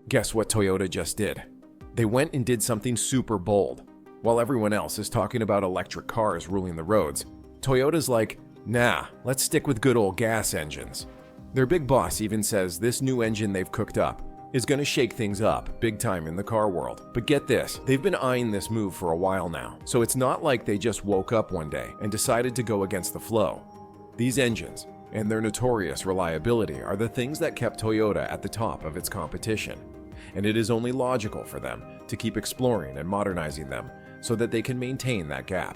Guess what Toyota just did? They went and did something super bold. While everyone else is talking about electric cars ruling the roads, Toyota's like, nah, let's stick with good old gas engines. Their big boss even says this new engine they've cooked up is going to shake things up big time in the car world. But get this, they've been eyeing this move for a while now, so it's not like they just woke up one day and decided to go against the flow. These engines and their notorious reliability are the things that kept Toyota at the top of its competition, and it is only logical for them to keep exploring and modernizing them so that they can maintain that gap.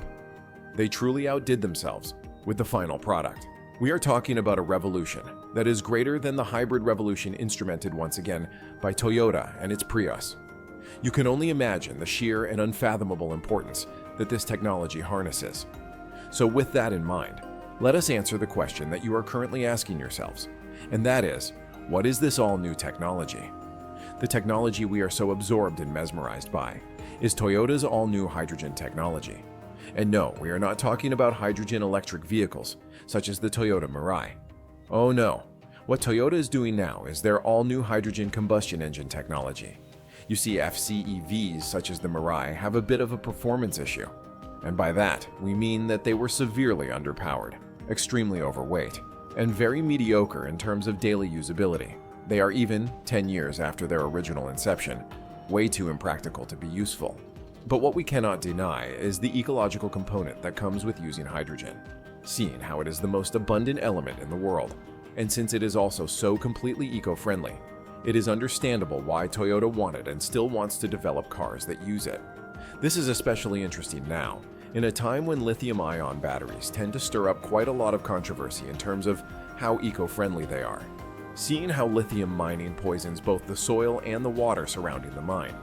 They truly outdid themselves with the final product. We are talking about a revolution that is greater than the hybrid revolution instrumented once again by Toyota and its Prius. You can only imagine the sheer and unfathomable importance that this technology harnesses. So with that in mind, let us answer the question that you are currently asking yourselves, and that is, what is this all-new technology? The technology we are so absorbed and mesmerized by is Toyota's all-new hydrogen technology. And no, we are not talking about hydrogen electric vehicles, such as the Toyota Mirai. Oh no, what Toyota is doing now is their all-new hydrogen combustion engine technology. You see, FCEVs such as the Mirai have a bit of a performance issue. And by that, we mean that they were severely underpowered, extremely overweight, and very mediocre in terms of daily usability. They are even, 10 years after their original inception, way too impractical to be useful. But what we cannot deny is the ecological component that comes with using hydrogen, seeing how it is the most abundant element in the world. And since it is also so completely eco-friendly, it is understandable why Toyota wanted and still wants to develop cars that use it. This is especially interesting now, in a time when lithium-ion batteries tend to stir up quite a lot of controversy in terms of how eco-friendly they are. Seeing how lithium mining poisons both the soil and the water surrounding the mine.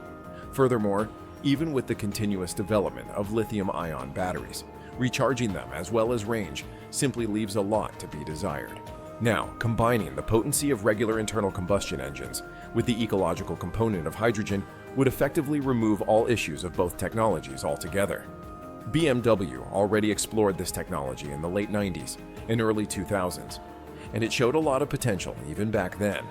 Furthermore, even with the continuous development of lithium-ion batteries, recharging them as well as range simply leaves a lot to be desired. Now, combining the potency of regular internal combustion engines with the ecological component of hydrogen would effectively remove all issues of both technologies altogether. BMW already explored this technology in the late 90s and early 2000s, and it showed a lot of potential even back then.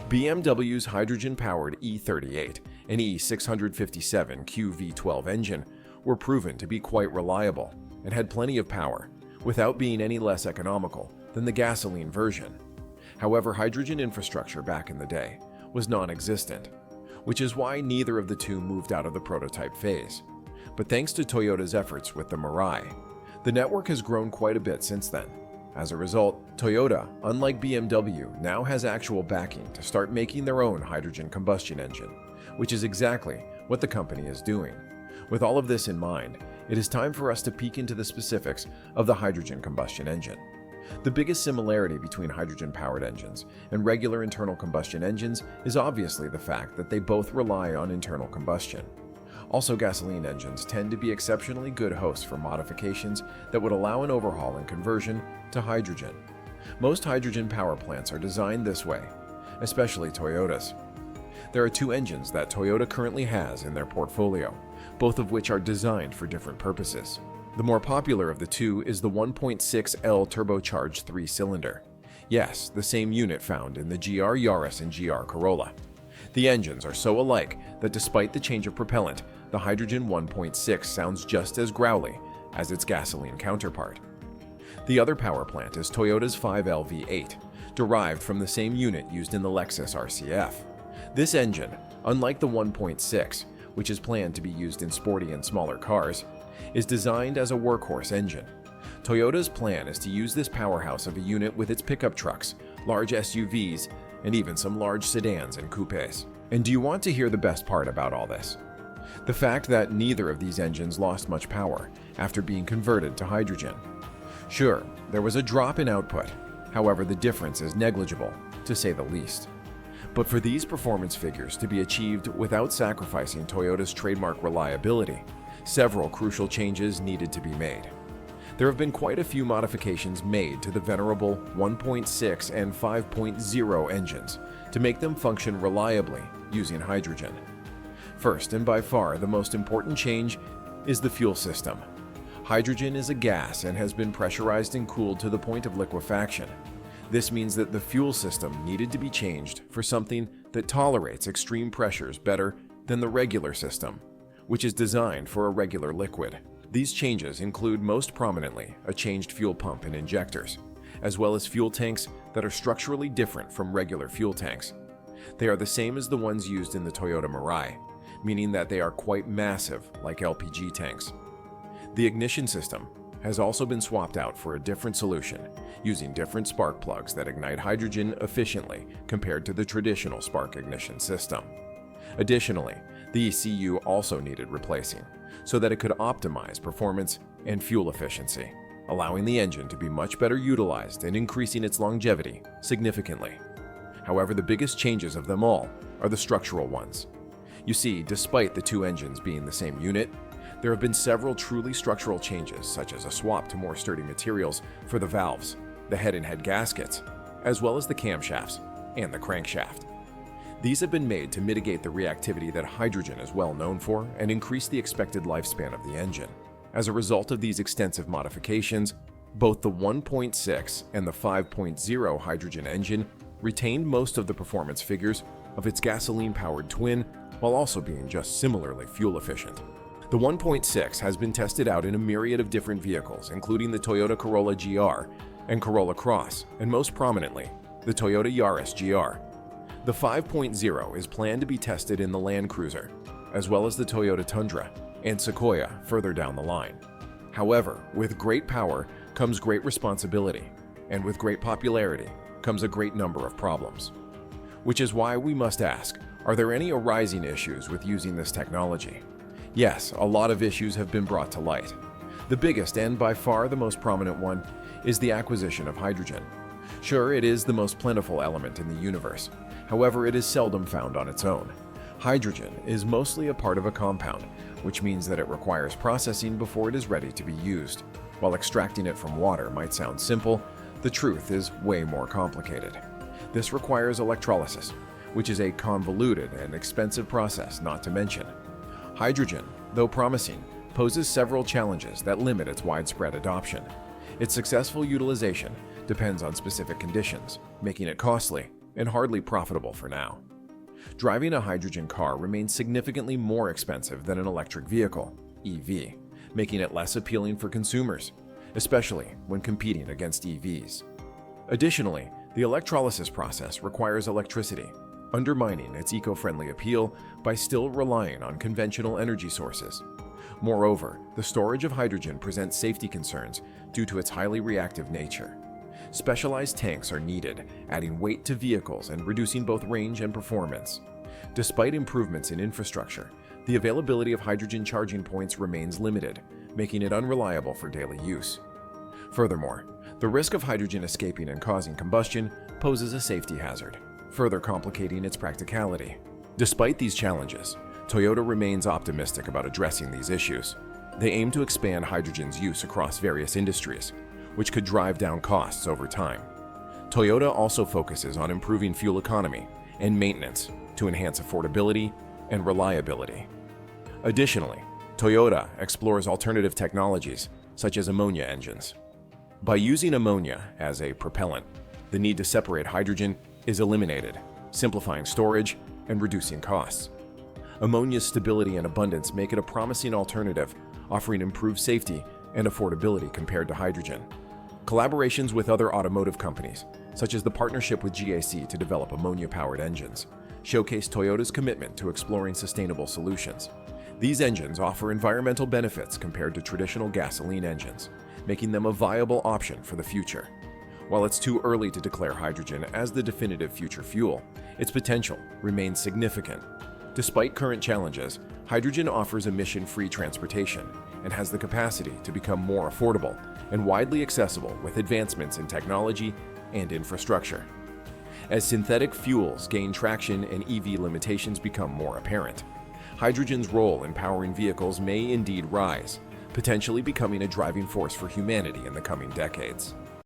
BMW's hydrogen-powered E38 and E657 QV12 engine were proven to be quite reliable and had plenty of power, without being any less economical than the gasoline version. However, hydrogen infrastructure back in the day was non-existent, which is why neither of the two moved out of the prototype phase. But thanks to Toyota's efforts with the Mirai, the network has grown quite a bit since then. As a result, Toyota, unlike BMW, now has actual backing to start making their own hydrogen combustion engine, which is exactly what the company is doing. With all of this in mind, it is time for us to peek into the specifics of the hydrogen combustion engine. The biggest similarity between hydrogen-powered engines and regular internal combustion engines is obviously the fact that they both rely on internal combustion. Also, gasoline engines tend to be exceptionally good hosts for modifications that would allow an overhaul and conversion to hydrogen. Most hydrogen power plants are designed this way, especially Toyota's. There are two engines that Toyota currently has in their portfolio, both of which are designed for different purposes. The more popular of the two is the 1.6L turbocharged 3-cylinder. Yes, the same unit found in the GR Yaris and GR Corolla. The engines are so alike that despite the change of propellant, the hydrogen 1.6 sounds just as growly as its gasoline counterpart. The other power plant is Toyota's 5L V8, derived from the same unit used in the Lexus RCF. This engine, unlike the 1.6, which is planned to be used in sporty and smaller cars, is designed as a workhorse engine. Toyota's plan is to use this powerhouse of a unit with its pickup trucks, large SUVs, and even some large sedans and coupes. And do you want to hear the best part about all this? The fact that neither of these engines lost much power after being converted to hydrogen. Sure, there was a drop in output, however the difference is negligible, to say the least. But for these performance figures to be achieved without sacrificing Toyota's trademark reliability, several crucial changes needed to be made. There have been quite a few modifications made to the venerable 1.6 and 5.0 engines to make them function reliably using hydrogen. First, and by far the most important change, is the fuel system. Hydrogen is a gas and has been pressurized and cooled to the point of liquefaction. This means that the fuel system needed to be changed for something that tolerates extreme pressures better than the regular system, which is designed for a regular liquid. These changes include most prominently a changed fuel pump and injectors, as well as fuel tanks that are structurally different from regular fuel tanks. They are the same as the ones used in the Toyota Mirai, meaning that they are quite massive like LPG tanks. The ignition system has also been swapped out for a different solution, using different spark plugs that ignite hydrogen efficiently compared to the traditional spark ignition system. Additionally, the ECU also needed replacing so that it could optimize performance and fuel efficiency, allowing the engine to be much better utilized and increasing its longevity significantly. However, the biggest changes of them all are the structural ones. You see, despite the two engines being the same unit, there have been several truly structural changes, such as a swap to more sturdy materials for the valves, the head and head gaskets, as well as the camshafts and the crankshaft. These have been made to mitigate the reactivity that hydrogen is well known for and increase the expected lifespan of the engine. As a result of these extensive modifications, both the 1.6 and the 5.0 hydrogen engine retained most of the performance figures of its gasoline-powered twin while also being just similarly fuel efficient. The 1.6 has been tested out in a myriad of different vehicles, including the Toyota Corolla GR and Corolla Cross, and most prominently, the Toyota Yaris GR. The 5.0 is planned to be tested in the Land Cruiser, as well as the Toyota Tundra and Sequoia further down the line. However, with great power comes great responsibility, and with great popularity comes a great number of problems. Which is why we must ask, are there any arising issues with using this technology? Yes, a lot of issues have been brought to light. The biggest and by far the most prominent one is the acquisition of hydrogen. Sure, it is the most plentiful element in the universe. However, it is seldom found on its own. Hydrogen is mostly a part of a compound, which means that it requires processing before it is ready to be used. While extracting it from water might sound simple, the truth is way more complicated. This requires electrolysis, which is a convoluted and expensive process not to mention. Hydrogen, though promising, poses several challenges that limit its widespread adoption. Its successful utilization depends on specific conditions, making it costly and hardly profitable for now. Driving a hydrogen car remains significantly more expensive than an electric vehicle, EV, making it less appealing for consumers, especially when competing against EVs. Additionally, the electrolysis process requires electricity, undermining its eco-friendly appeal by still relying on conventional energy sources. Moreover, the storage of hydrogen presents safety concerns due to its highly reactive nature. Specialized tanks are needed, adding weight to vehicles and reducing both range and performance. Despite improvements in infrastructure, the availability of hydrogen charging points remains limited, making it unreliable for daily use. Furthermore, the risk of hydrogen escaping and causing combustion poses a safety hazard, further complicating its practicality. Despite these challenges, Toyota remains optimistic about addressing these issues. They aim to expand hydrogen's use across various industries, which could drive down costs over time. Toyota also focuses on improving fuel economy and maintenance to enhance affordability and reliability. Additionally, Toyota explores alternative technologies such as ammonia engines. By using ammonia as a propellant, the need to separate hydrogen is eliminated, simplifying storage and reducing costs. Ammonia's stability and abundance make it a promising alternative, offering improved safety and affordability compared to hydrogen. Collaborations with other automotive companies, such as the partnership with GAC to develop ammonia-powered engines, showcase Toyota's commitment to exploring sustainable solutions. These engines offer environmental benefits compared to traditional gasoline engines, making them a viable option for the future. While it's too early to declare hydrogen as the definitive future fuel, its potential remains significant. Despite current challenges, hydrogen offers emission-free transportation and has the capacity to become more affordable and widely accessible with advancements in technology and infrastructure. As synthetic fuels gain traction and EV limitations become more apparent, hydrogen's role in powering vehicles may indeed rise, potentially becoming a driving force for humanity in the coming decades.